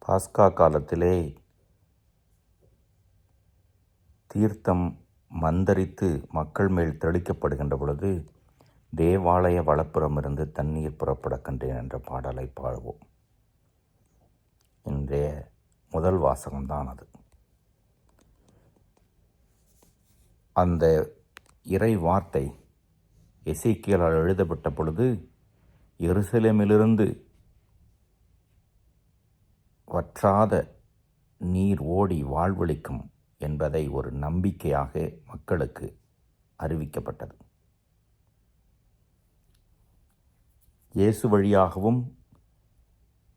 பாஸ்கா காலத்திலே தீர்த்தம் மந்தரித்து மக்கள் மேல் தெளிக்கப்படுகின்ற பொழுது தேவாலய வலப்புறமிருந்து தண்ணீர் புறப்பட கண்டேன் என்ற பாடலை பாடுவோம். இன்றைய முதல் வாசகம்தான் அது. அந்த இறை வார்த்தை எசேக்கியேலால் எழுதப்பட்ட பொழுது எருசலேமிலிருந்து வற்றாத நீர் ஓடி வாழ்வளிக்கும் என்பதை ஒரு நம்பிக்கையாக மக்களுக்கு அறிவிக்கப்பட்டது. இயேசு வழியாகவும்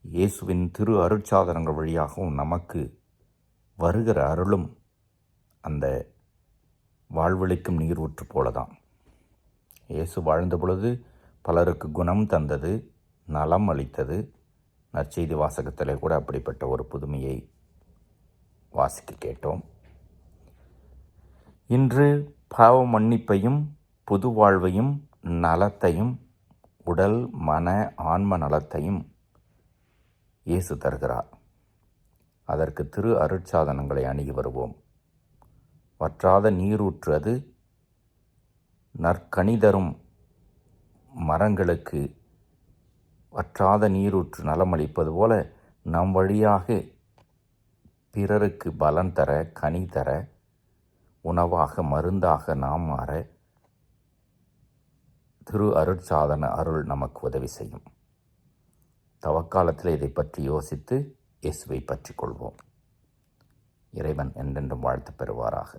இயேசுவின் திரு அருட்சாதனங்கள் வழியாகவும் நமக்கு வருகிற அருளும் அந்த வாழ்வளிக்கும் நீர் ஊற்று போலதான். இயேசு வாழ்ந்த பொழுது பலருக்கு குணம் தந்தது, நலம் அளித்தது. நற்செய்தி வாசகத்திலே கூட அப்படிப்பட்ட ஒரு புதுமையை வாசிக்க கேட்டோம். இன்று பாவ மன்னிப்பையும் புது வாழ்வையும் நலத்தையும் உடல் மன ஆன்ம நலத்தையும் இயேசு தருகிறார். அதற்கு திரு அருட்சாதனங்களை அணுகி வருவோம். வற்றாத நீரூற்று அது நற்கனி தரும் மரங்களுக்கு வற்றாத நீரூற்று நலமளிப்பது போல நம் வழியாக பிறருக்கு பலன் தர, கனி தர, உணவாக மருந்தாக நாம் மாற திரு அருட்சாதன அருள் நமக்கு உதவி செய்யும். தவக்காலத்தில் இதை பற்றி யோசித்து இயேசுவை பற்றி கொள்வோம். இறைவன் என்றென்றும் வாழ்த்து பெறுவாராக.